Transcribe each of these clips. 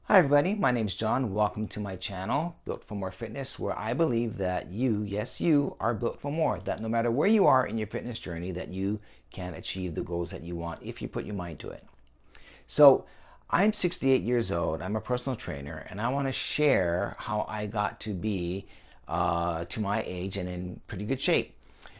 Hi everybody, my name is John. Welcome to my channel, Built for More Fitness, where I believe that you, yes you, are built for more. That no matter where you are in your fitness journey, that you can achieve the goals that you want if you put your mind to it. So I'm 68 years old, I'm a personal trainer, and I want to share how I got to be to my age and in pretty good shape.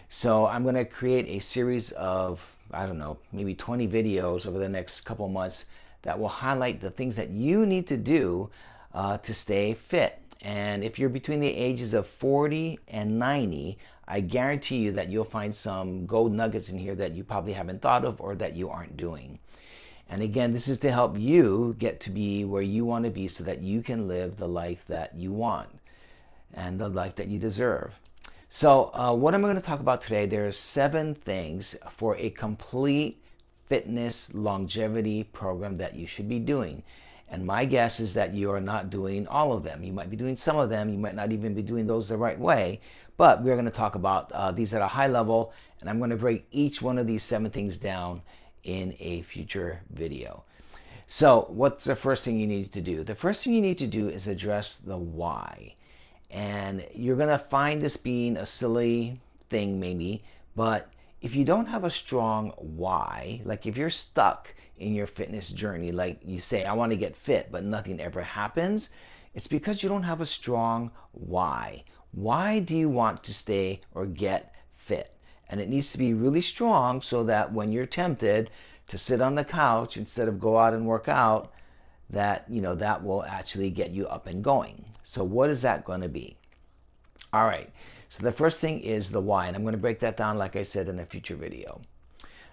So I'm going to create a series of, I don't know, maybe 20 videos over the next couple months that will highlight the things that you need to do to stay fit. And if you're between the ages of 40 and 90, I guarantee you that you'll find some gold nuggets in here that you probably haven't thought of or that you aren't doing. And again, this is to help you get to be where you want to be so that you can live the life that you want and the life that you deserve. So what I'm going to talk about today, there are 7 things for a complete fitness longevity program that you should be doing. And my guess is that you are not doing all of them. You might be doing some of them. You might not even be doing those the right way. But we're going to talk about these at a high level. And I'm going to break each one of these 7 things down in a future video. So what's the first thing you need to do? The first thing you need to do is address the why. And you're going to find this being a silly thing, maybe, but if you don't have a strong why, like if you're stuck in your fitness journey, like you say, I want to get fit, but nothing ever happens, it's because you don't have a strong why. Why do you want to stay or get fit? And it needs to be really strong so that when you're tempted to sit on the couch instead of go out and work out, that will actually get you up and going. So what is that going to be? All right. So the first thing is the why, and I'm going to break that down, like I said, in a future video.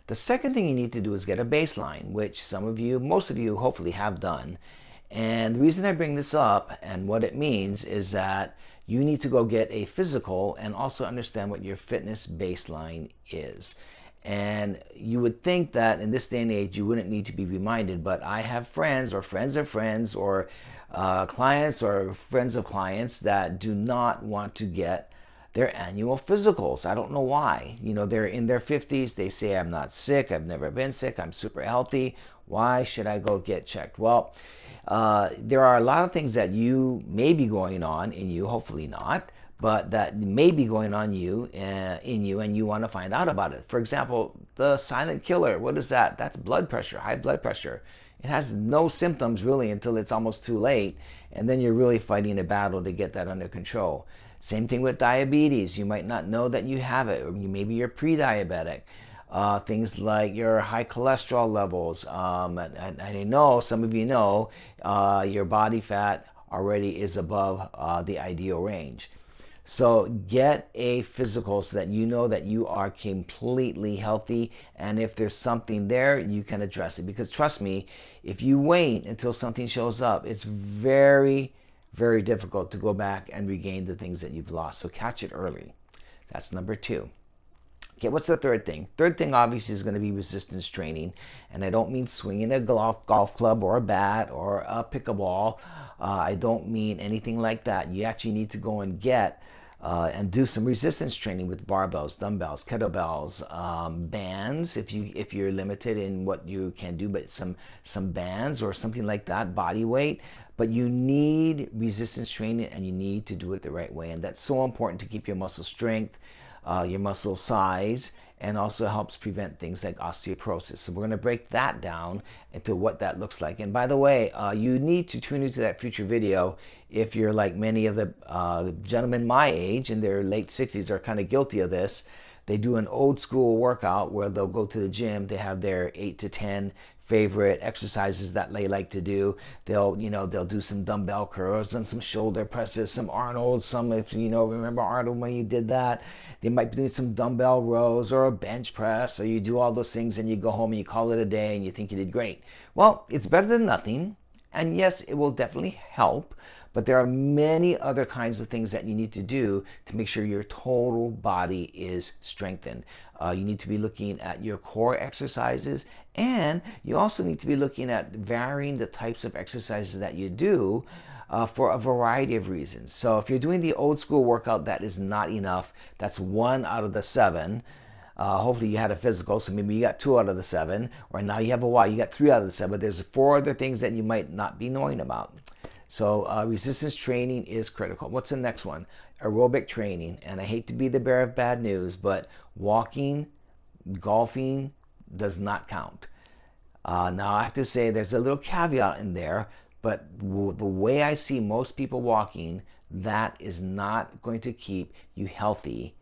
The second thing you need to do is get a baseline, which some of you, most of you, hopefully have done. And the reason I bring this up and what it means is that you need to go get a physical and also understand what your fitness baseline is. And you would think that in this day and age you wouldn't need to be reminded, but I have friends or friends of friends or clients or friends of clients that do not want to get their annual physicals. I don't know why. They're in their 50s. They say, I'm not sick. I've never been sick. I'm super healthy. Why should I go get checked? Well, there are a lot of things that you may be going on in you, hopefully not, but that may be going on in you, and you want to find out about it. For example, the silent killer. What is that? That's blood pressure, high blood pressure. It has no symptoms really until it's almost too late, and then you're really fighting a battle to get that under control. Same thing with diabetes. You might not know that you have it, or maybe you're pre-diabetic. Things like your high cholesterol levels. And I know some of you know your body fat already is above the ideal range. So get a physical so that you know that you are completely healthy, and if there's something there, you can address it. Because trust me, if you wait until something shows up, it's very, very difficult to go back and regain the things that you've lost. So catch it early. That's number 2. Okay, what's the third thing? Third thing obviously is going to be resistance training, and I don't mean swinging a golf club or a bat or a pickleball. I don't mean anything like that. You actually need to go and get and do some resistance training with barbells, dumbbells, kettlebells, bands if you're limited in what you can do, but some bands or something like that, body weight. But you need resistance training, and you need to do it the right way, and that's so important to keep your muscle strength, your muscle size, and also helps prevent things like osteoporosis. So we're going to break that down into what that looks like. And by the way, you need to tune into that future video if you're like many of the gentlemen my age in their late 60s are kind of guilty of this. They do an old school workout where they'll go to the gym. They have their 8 to 10 favorite exercises that they like to do. They'll do some dumbbell curls and some shoulder presses, some Arnold, some, if remember Arnold when you did that. They might be doing some dumbbell rows or a bench press, or you do all those things and you go home and you call it a day and you think you did great. Well, it's better than nothing. And yes, it will definitely help, but there are many other kinds of things that you need to do to make sure your total body is strengthened. You need to be looking at your core exercises, and you also need to be looking at varying the types of exercises that you do for a variety of reasons. So if you're doing the old school workout, that is not enough. That's 1 out of the 7. Hopefully you had a physical, so maybe you got 2 out of the 7, or now you have a Y, you got 3 out of the 7. But there's 4 other things that you might not be knowing about. So resistance training is critical. What's the next one? Aerobic training. And I hate to be the bearer of bad news, but walking, golfing does not count. Now I have to say there's a little caveat in there, but the way I see most people walking, that is not going to keep you healthy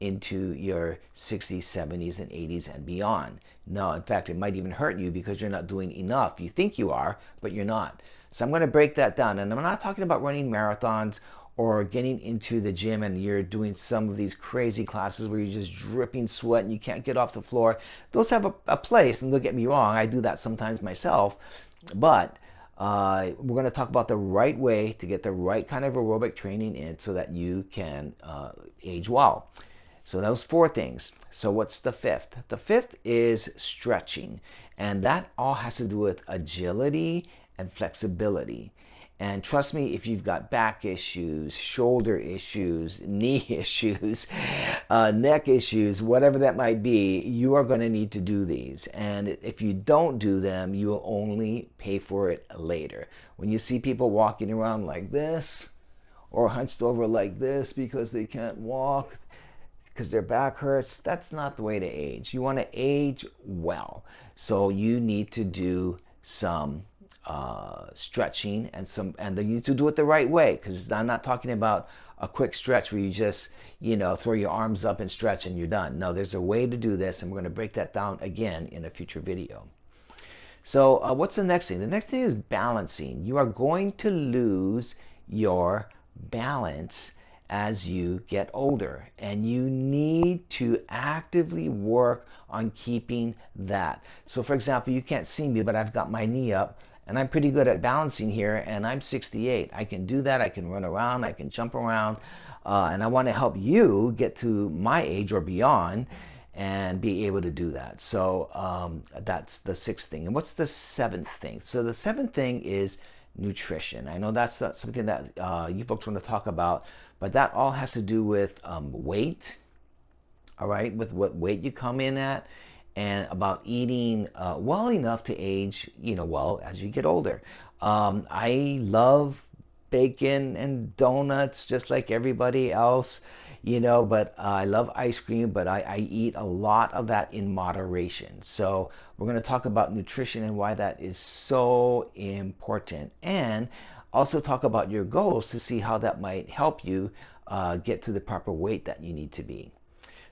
into your 60s, 70s, and 80s and beyond. No, in fact, it might even hurt you because you're not doing enough. You think you are, but you're not. So I'm going to break that down. And I'm not talking about running marathons or getting into the gym and you're doing some of these crazy classes where you're just dripping sweat and you can't get off the floor. Those have a place, and don't get me wrong, I do that sometimes myself. But we're going to talk about the right way to get the right kind of aerobic training in so that you can age well. So those 4 things. So what's the 5th? The 5th is stretching. And that all has to do with agility and flexibility. And trust me, if you've got back issues, shoulder issues, knee issues, neck issues, whatever that might be, you are going to need to do these. And if you don't do them, you will only pay for it later. When you see people walking around like this or hunched over like this because they can't walk, because their back hurts, that's not the way to age. You want to age well. So you need to do some stretching and you need to do it the right way, because I'm not talking about a quick stretch where you just throw your arms up and stretch and you're done. No, there's a way to do this, and we're going to break that down again in a future video. So what's the next thing? The next thing is balancing. You are going to lose your balance as you get older, and you need to actively work on keeping that. So for example, you can't see me, but I've got my knee up and I'm pretty good at balancing here, and I'm 68. I can do that. I can run around, I can jump around, and I want to help you get to my age or beyond and be able to do that. So that's the 6th thing. And what's the 7th thing? So the 7th thing is nutrition. I know that's not something that you folks want to talk about, but that all has to do with weight, all right, with what weight you come in at, and about eating well enough to age, well as you get older. I love bacon and donuts just like everybody else, but I love ice cream, but I eat a lot of that in moderation. So we're going to talk about nutrition and why that is so important, and also talk about your goals to see how that might help you get to the proper weight that you need to be.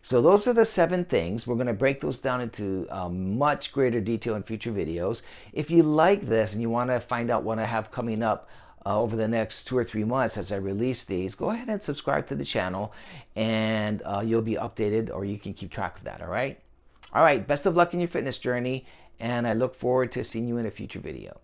So those are the 7 things. We're going to break those down into much greater detail in future videos. If you like this and you want to find out what I have coming up over the next 2 or 3 months as I release these, go ahead and subscribe to the channel, and you'll be updated, or you can keep track of that, all right? All right, best of luck in your fitness journey, and I look forward to seeing you in a future video.